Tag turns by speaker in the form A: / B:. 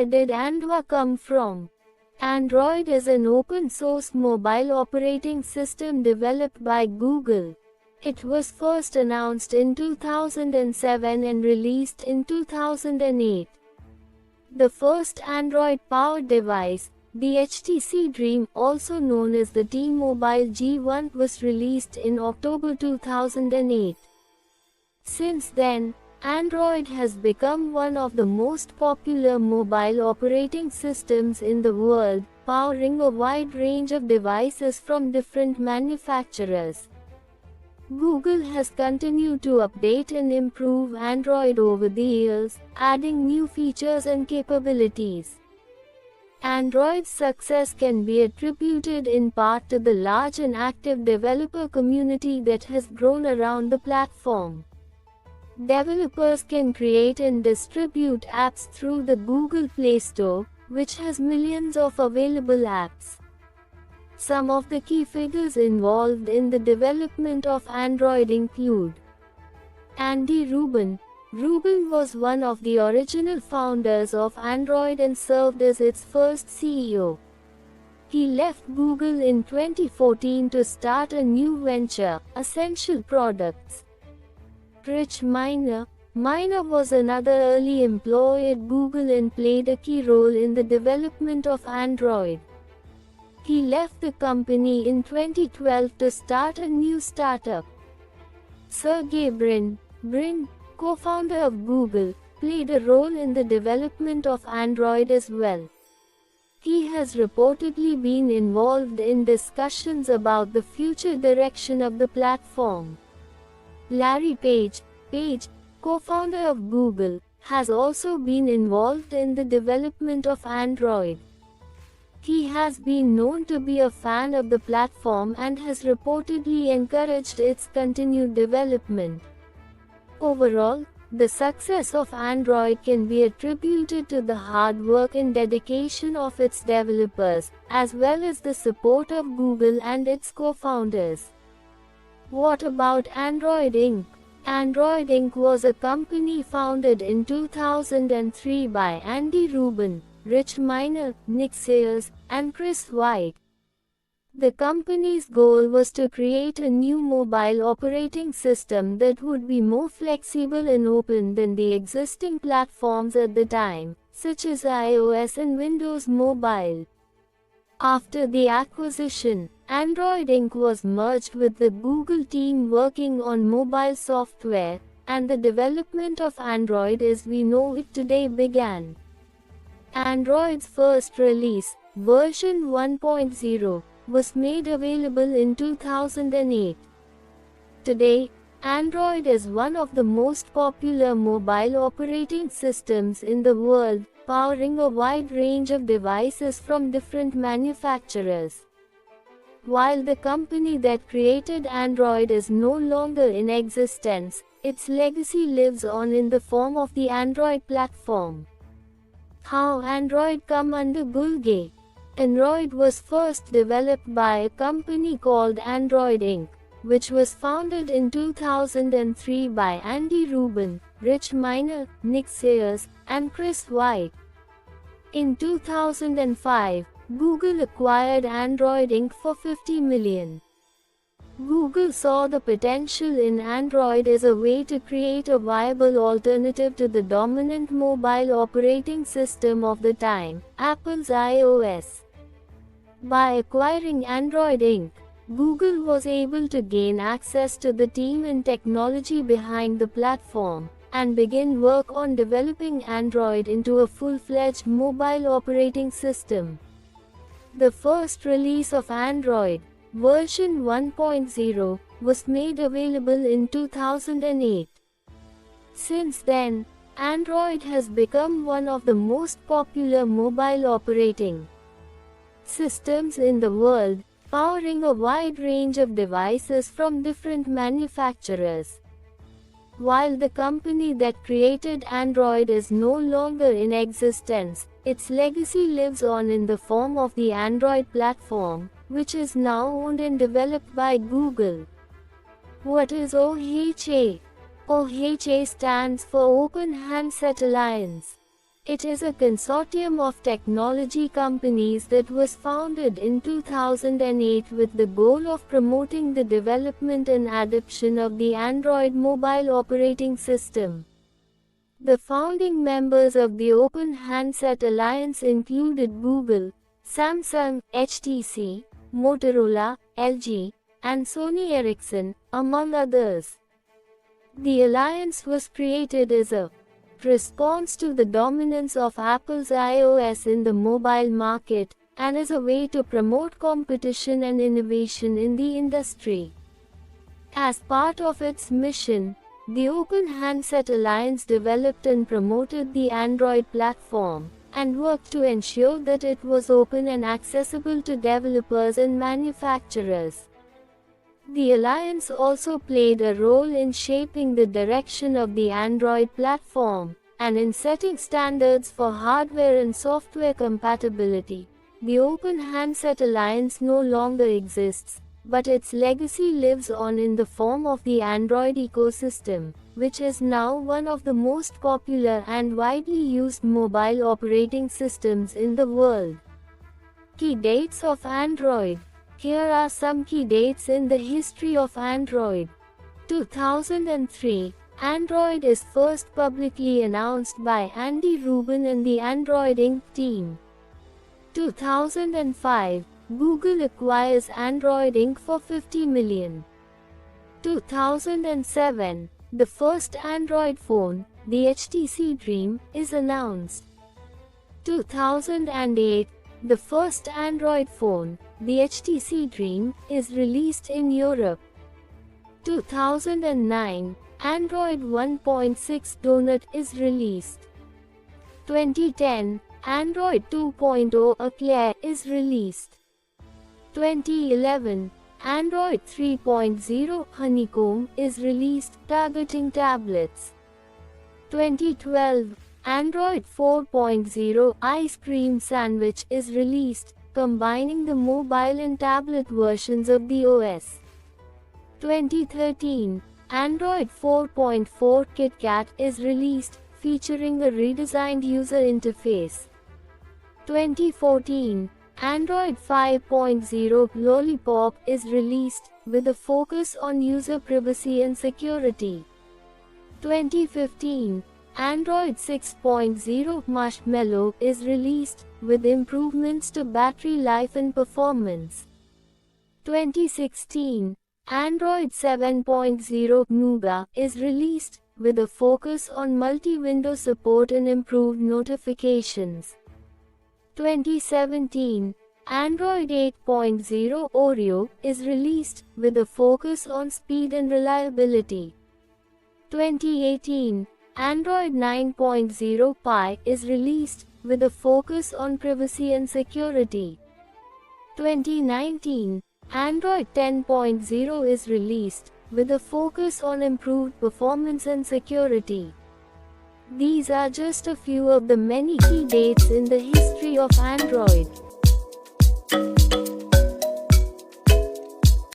A: Where did Android come from? Android is an open-source mobile operating system developed by Google. It was first announced in 2007 and released in 2008. The first Android-powered device, the HTC Dream, also known as the T-Mobile G1, was released in October 2008. Since then, Android has become one of the most popular mobile operating systems in the world, powering a wide range of devices from different manufacturers. Google has continued to update and improve Android over the years, adding new features and capabilities. Android's success can be attributed in part to the large and active developer community that has grown around the platform. Developers can create and distribute apps through the Google Play Store, which has millions of available apps. Some of the key figures involved in the development of Android include Andy Rubin. Rubin was one of the original founders of Android and served as its first CEO. He left Google in 2014 to start a new venture, Essential Products. Rich Miner. Miner was another early employee at Google and played a key role in the development of Android. He left the company in 2012 to start a new startup. Sergey Brin. Brin, co-founder of Google, played a role in the development of Android as well. He has reportedly been involved in discussions about the future direction of the platform. Larry Page. Page, co-founder of Google, has also been involved in the development of Android. He has been known to be a fan of the platform and has reportedly encouraged its continued development. Overall, the success of Android can be attributed to the hard work and dedication of its developers, as well as the support of Google and its co-founders. What about Android Inc.? Android Inc. was a company founded in 2003 by Andy Rubin, Rich Miner, Nick Sayers, and Chris White. The company's goal was to create a new mobile operating system that would be more flexible and open than the existing platforms at the time, such as iOS and Windows Mobile. After the acquisition, Android Inc. was merged with the Google team working on mobile software, and the development of Android as we know it today began. Android's first release, version 1.0, was made available in 2008. Today, Android is one of the most popular mobile operating systems in the world, powering a wide range of devices from different manufacturers. While the company that created Android is no longer in existence, its legacy lives on in the form of the Android platform. How Android come under Google? Android was first developed by a company called Android Inc., which was founded in 2003 by Andy Rubin, Rich Miner, Nick Sayers, and Chris White. In 2005, Google acquired Android Inc. for $50 million. Google saw the potential in Android as a way to create a viable alternative to the dominant mobile operating system of the time, Apple's iOS. By acquiring Android Inc., Google was able to gain access to the team and technology behind the platform, and begin work on developing Android into a full-fledged mobile operating system. The first release of Android, version 1.0, was made available in 2008. Since then, Android has become one of the most popular mobile operating systems in the world, powering a wide range of devices from different manufacturers. While the company that created Android is no longer in existence, its legacy lives on in the form of the Android platform, which is now owned and developed by Google. What is OHA? OHA stands for Open Handset Alliance. It is a consortium of technology companies that was founded in 2008 with the goal of promoting the development and adoption of the Android mobile operating system. The founding members of the Open Handset Alliance included Google, Samsung, HTC, Motorola, LG, and Sony Ericsson, among others. The alliance was created as a response to the dominance of Apple's iOS in the mobile market, and as a way to promote competition and innovation in the industry. As part of its mission, the Open Handset Alliance developed and promoted the Android platform, and worked to ensure that it was open and accessible to developers and manufacturers. The alliance also played a role in shaping the direction of the Android platform, and in setting standards for hardware and software compatibility. The Open Handset Alliance no longer exists, but its legacy lives on in the form of the Android ecosystem, which is now one of the most popular and widely used mobile operating systems in the world. Key dates of Android. Here are some key dates in the history of Android. 2003, Android is first publicly announced by Andy Rubin and the Android Inc. team. 2005, Google acquires Android Inc. for $50 million. 2007, the first Android phone, the HTC Dream, is announced. 2008, the first Android phone, the HTC Dream, is released in Europe. 2009, Android 1.6 Donut is released. 2010, Android 2.0 Eclair is released. 2011, Android 3.0 Honeycomb is released, targeting tablets. 2012, Android 4.0 Ice Cream Sandwich is released, combining the mobile and tablet versions of the OS. 2013, Android 4.4 KitKat is released, featuring a redesigned user interface. 2014, Android 5.0 Lollipop is released, with a focus on user privacy and security. 2015, Android 6.0 Marshmallow is released, with improvements to battery life and performance. 2016, Android 7.0 Nougat is released, with a focus on multi-window support and improved notifications. 2017, Android 8.0 Oreo is released, with a focus on speed and reliability. 2018, Android 9.0 Pie is released, with a focus on privacy and security. 2019, Android 10.0 is released, with a focus on improved performance and security. These are just a few of the many key dates in the history of Android.